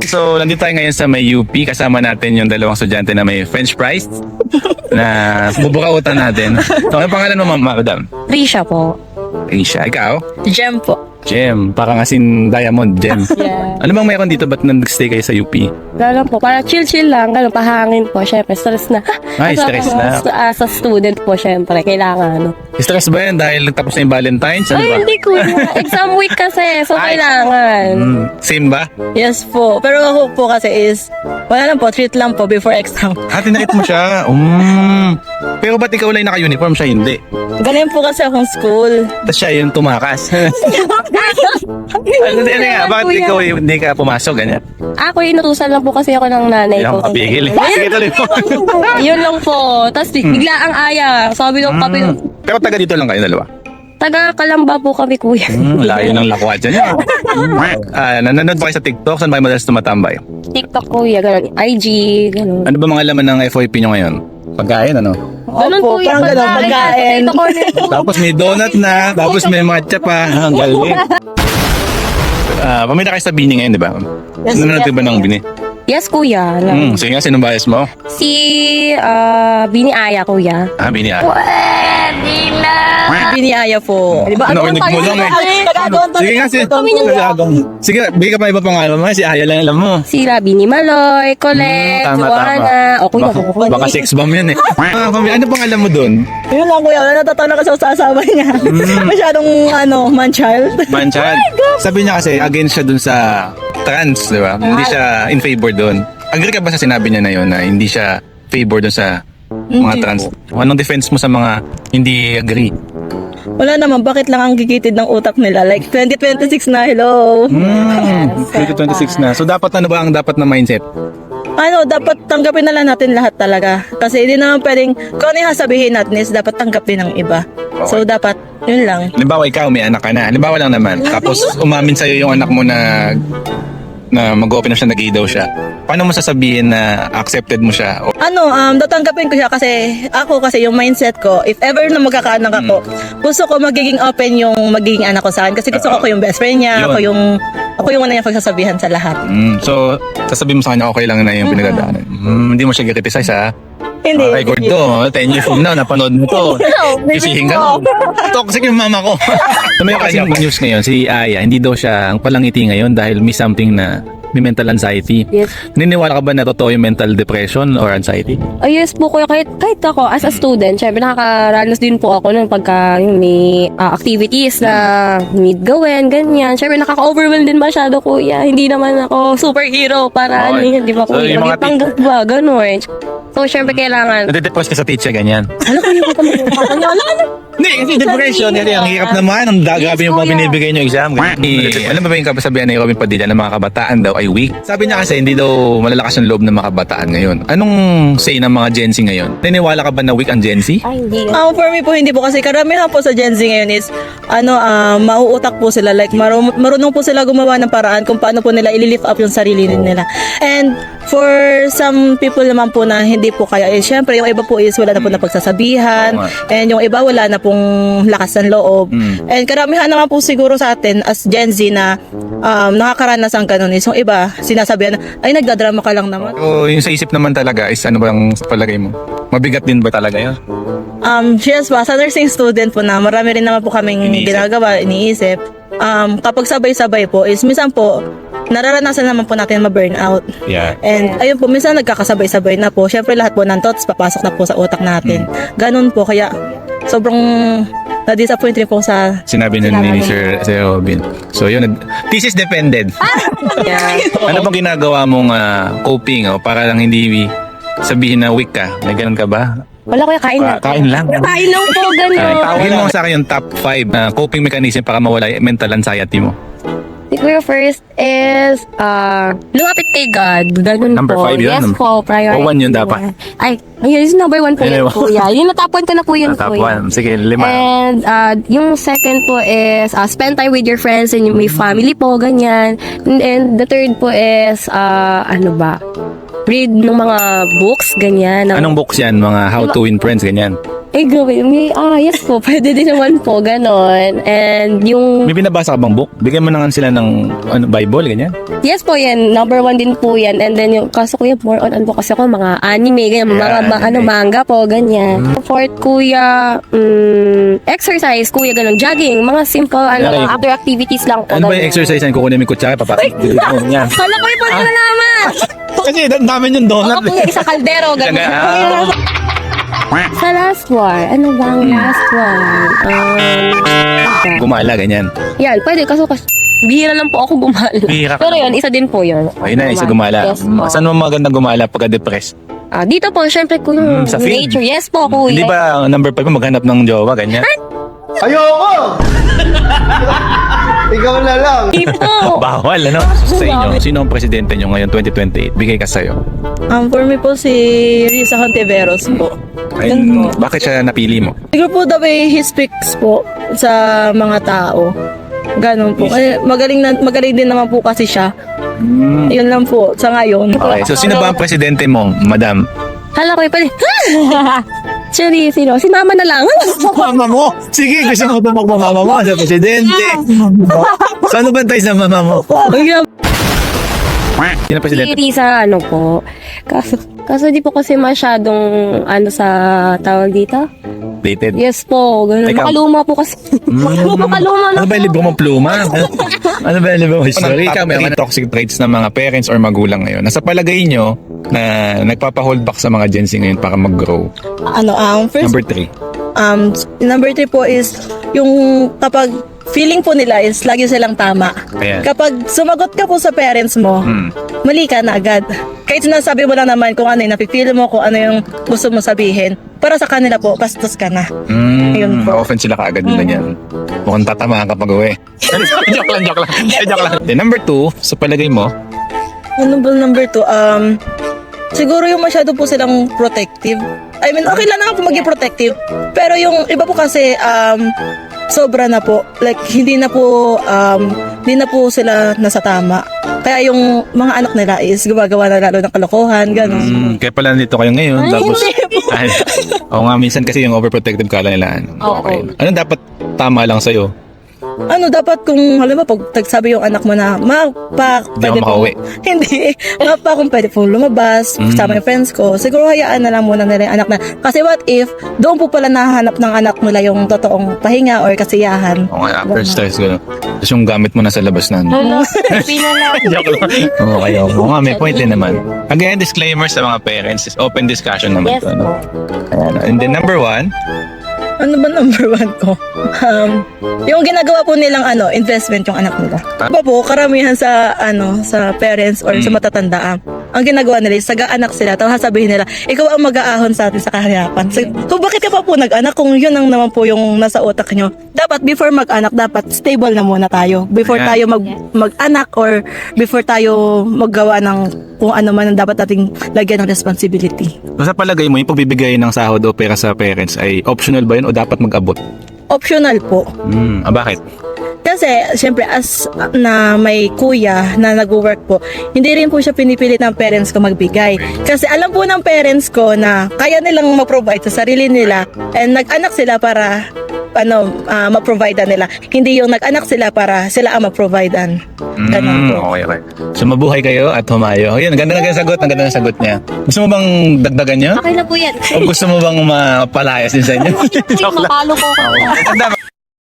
So, nandito tayo ngayon sa may UP. Kasama natin yung dalawang estudyante na may French fries na bubukautan natin. So, ano pangalan mo, madam? Risha po. Risha. Ikaw? Gem po. Gem. Parang asin diamond, Gem. Yeah. Ano bang mayroon dito? Ba't nag-stay kayo sa UP? Lalo po, para chill-chill lang, ganun, pahangin po, syempre, stress na. Ay, stress na. Sa student po, syempre, kailangan, ano. Stress ba yan dahil tapos na yung Valentine's? Ano Ay, ba? hindi ko. Exam week kasi, so Ay. kailangan. Same ba? Yes po. Pero ako po kasi is, wala lang po, treat lang po before exam. Tinakit mo siya. Pero ba't ikaw lang naka-uniform, siya hindi? Ganun po kasi akong school. Tapos siya yung tumakas. Ano nga, bakit Kuya. ikaw hindi ka pumasok, ganyan? Ako, inutusan lang po kasi ako ng nanay Hindi ako ko. makapigil eh. Sige, tuloy mo. Yun lang po. Tapos bigla ang aya. Sabi ng kape, Pero taga dito lang kayo dalawa. taga Kalamba po kami, kuya. Layo ng lakwat dyan. Nanonood ba kayo sa TikTok? Saan ba kayo madalas tumatambay? TikTok, kuya, ganun. IG, ganun. Ano ba mga laman ng FYP nyo ngayon? Pagkain, ano? Ganun, Opo, kuya. parang ganun, pagkain. Potato corner. Tapos may donut na, tapos may matcha pa. Ang galing. Pamita kayo sa Bini ngayon, di ba? Yes, Nanonood ka ba ng Bini? Yes, kuya. Sige nga, sinong bias mo? Si Bini Aya, kuya. Bini ah. Biniaya po. Di ba? Narinig mo lang eh. Sige nga, sige, bigay ka pa iba pangalan mo. Si Aya lang alam mo. Sila Bini Maloy, Colette, Tama. Joanna. O, kuya, Baka sex bomb yan eh. Ano pangalan mo dun? Yun lang kuya, wala natatawa kasi ako sa asawa niya. Masyadong, man-child. Manchad. Sabi niya kasi against siya dun sa trans, di ba? Hindi siya in favor dun. Agree ka ba sa sinabi niya na yun na hindi siya favor dun sa mga Hindi trans? Anong defense mo sa mga hindi agree? Wala naman, bakit lang ang gigitid ng utak nila? Like, 2026 na, hello. 2026 na. So dapat ano ba ang dapat na mindset? Dapat tanggapin na lang natin lahat talaga. Kasi hindi naman pwedeng, kung ano yung sasabihin natin is dapat tanggapin ng iba. So, dapat, yun lang. Halimbawa ikaw may anak ka na. Halimbawa lang naman. Tapos umamin sa'yo yung anak mo na mag-open na siya, nag-gay daw siya. Paano mo sasabihin na accepted mo siya? Tatanggapin ko siya kasi yung mindset ko, if ever na magkakaanak ako, gusto ko magiging open yung magiging anak ko sa akin. Kasi gusto ko yung best friend niya, Yun. ako yung una niya pagsasabihan sa lahat. So, sasabihin mo sa kanya okay lang na yung pinagdadaanan. Hindi mo siya criticize ha? Hindi. Record to. 10 years from now, napanood mo to. Sisihin ka mo. Toxic yung mama ko. So, may kasi news ngayon, si Aya, hindi daw siya ang palangiti ngayon dahil may something na may mental anxiety. Yes. Naniniwala ka ba na totoo yung mental depression or anxiety? Oh, yes po, kuya. Kahit ako, as a student, syempre nakakaranas din po ako ng pagka yung may activities na need gawin, ganyan. Syempre nakaka-overwhelm din masyado, kuya. Hindi naman ako superhero para Okay. di ba, So, kuya? yung mga May panggap ba, ganun. So, syempre kailangan. Nade-depress ka sa teacher, ganyan. Ano kuya, huwag ka Hindi, kasi depression. Kasi ang hirap naman. Ang grabe yung mga binibigay niyo exam. Alam mo ba yung kasabihan ni Robin Padilla na mga kabataan daw ay weak? Sabi niya kasi hindi daw malalakas yung loob ng mga kabataan ngayon. Anong say ng mga Gen Z ngayon? Naniniwala ka ba na weak ang Gen Z? Ay, hindi. For me po, hindi po kasi karamihan po sa Gen Z ngayon is, mauutak po sila. Like, marunong po sila gumawa ng paraan kung paano po nila i-lift up yung sarili nila. And for some people naman po na hindi po kaya, syempre yung iba po is wala na po na pagsasabihan. Oo nga. And yung iba wala na pong lakas ng loob. And karamihan naman po siguro sa atin as Gen Z na nakakaranas ang ganun is yung iba sinasabihan na, ay nagdadrama ka lang naman. O yung sa isip naman talaga is ano bang palagay mo? Mabigat din ba talaga yun? Yes ba, sa nursing student po na marami rin naman po kaming ginagawa, iniisip. Kapag sabay-sabay po is minsan po nararanasan naman po natin ma-burnout. Yeah. And ayun po, minsan nagkakasabay-sabay na po. Syempre lahat po ng thoughts papasok na po sa utak natin. Ganun po, kaya sobrang na-disappoint rin po sa... Sinabi na ni Sir Robin. So yun, thesis dependent. Ano bang ginagawa mong coping para lang hindi sabihin na weak ka? May ganun ka ba? Wala, kuya, kain lang. Kain lang. Kain lang po, ganun. Tawagin mo sa akin yung top 5 coping mechanism para mawala yung mental anxiety mo. Siguro first is, lumapit kay God. Ganun Number po. 5 yun? Yes po, priority. O 1 yun dapat? Ay, ayun, number 1 po yun, Ayun. kuya. Yung natapon ko na po yun, Top kuya. 1. Sige, 5. And yung second po is spend time with your friends and may family po, ganyan. And the third po is, read ng mga books, ganyan. Anong books yan? Mga how to win friends, ganyan? grabe. Yes po, pwede din naman po, ganon. And yung, May binabasa ka bang book? Bigyan mo na nga sila ng Bible, ganyan. yes po yan, number 1 din po yan. And then yung, kaso kuya, more on ano po kasi ako, mga anime, ganyan, mga anime. manga po, ganyan. Fourth, kuya, exercise, kuya, ganon, jogging, mga simple, Okay. outdoor activities lang po. Ano ba yung ganon. exercise na kukunin mo yung kutsara? Papasok. Yan. Kala ko yung nalaman! Kasi dami yung donut. Ako po yung isa kaldero, ganon. Ah. Sa last one, ano ba ang last one? Gumala, ganyan. Yan, pwede, kaso bihira lang po ako gumala. Bihira ka Pero lang. yun, isa din po yun. Ayun na, isa gumala. Yes po. Saan mo magandang gumala pagka-depressed? Dito po, syempre, kuya, Sa field. nature. Yes po, kuya. Hindi ba number 5 mo maghanap ng jowa, ganyan? Ayoko! Ikaw na lang. Hindi po. Bawal, ano? Sa inyo, sino ang presidente nyo ngayon 2028? Bigay ka sa'yo. For me po si Risa Hontiveros po. Ay, bakit siya napili mo? Siguro po the way he speaks po sa mga tao. Ganon po. Magaling din naman po kasi siya. Yun lang po sa ngayon. Okay, so sino ba ang presidente mo, madam? Hala ko yung pwede. Sorry, sino? Si mama na lang. Mama mo! Sige, gusto mo tumakbo mama mo sa presidente. Saan ba tayo sa mama mo? Sino ang presidente? Si Risa, ano po. Kaso di po kasi masyadong, sa tawag dito? Dated. Yes po, ganun. Ikaw? Makaluma po kasi. Makaluma na Ano ba yung libro mong pluma? Ano ba yung libro mong history? Ikaw, may mga toxic traits ng mga parents or magulang ngayon. Nasa palagay nyo na nagpapa-hold back sa mga Gen Z ngayon para mag-grow. First, Number 3. number 3 po is yung kapag feeling po nila is lagi silang tama. Ayan. Kapag sumagot ka po sa parents mo, mali ka na agad. Kahit sinasabi mo lang naman kung ano yung napipili mo, kung ano yung gusto mo sabihin, para sa kanila po, bastos ka na. Ayun po. Ma-offend sila kaagad nila niyan. Mukhang tatamaan kapag uwi. joke lang. Joke lang. Then number 2, sa palagay mo, Ano ba number 2? Siguro yung masyado po silang protective. I mean, okay lang naman po maging protective. Pero yung iba po kasi, sobra na po. Like, hindi na po sila nasa tama. Kaya yung mga anak nila is gumagawa na lalo ng kalokohan, gano'n. kaya pala nandito kayo ngayon. Tapos, oo nga, minsan kasi yung overprotective kala nila. Okay. Ano dapat tama lang sa'yo? Dapat kung, halimbawa, pag nagsabi yung anak mo na, Hindi ako makauwi. Hindi. Kung pwede po lumabas, kasama yung friends ko, siguro hayaan na lang muna nila yung anak na. Kasi what if, doon po pala nahanap ng anak nila yung totoong pahinga or kasiyahan. Oo nga, after stress, gano'n. Tapos yung gamit mo nasa labas na. Joke lang. Okay. Oo nga, may point din naman. Again, disclaimer sa mga parents, is open discussion naman Yes to. Ano? Ayan. And then number 1, Ano ba number 1 ko? Yung ginagawa po nilang investment yung anak nila. Iba po, karamihan sa parents or sa matatanda, ang ginagawa nila is saga-anak sila, tapos sasabihin nila, ikaw ang mag-aahon sa atin sa kahirapan. So bakit ka pa po nag-anak kung yun ang naman po yung nasa utak nyo? Dapat before mag-anak, dapat stable na muna tayo. Before Ayan. tayo mag-anak or before tayo maggawa ng kung ano man ang dapat nating lagyan ng responsibility. so sa palagay mo, yung pagbibigay ng sahod o pera sa parents ay optional ba yun o dapat mag-abot? Optional po. Bakit? Kasi, syempre, as na may kuya na nag-work po, hindi rin po siya pinipilit ng parents ko magbigay. Kasi alam po ng parents ko na kaya nilang mag-provide sa sarili nila and nag-anak sila para ma-provide nila. Hindi yung nag-anak sila para sila ang ma-providean. Ganun po. Okay. So mabuhay kayo at humayo. Ayun, ang ganda ng sagot. Ang ganda ng sagot niya. Gusto mo bang dagdagan niya? Okay na po yan. O gusto mo bang mapalayas din sa inyo? Joke lang. Mapalo po ako. Tanda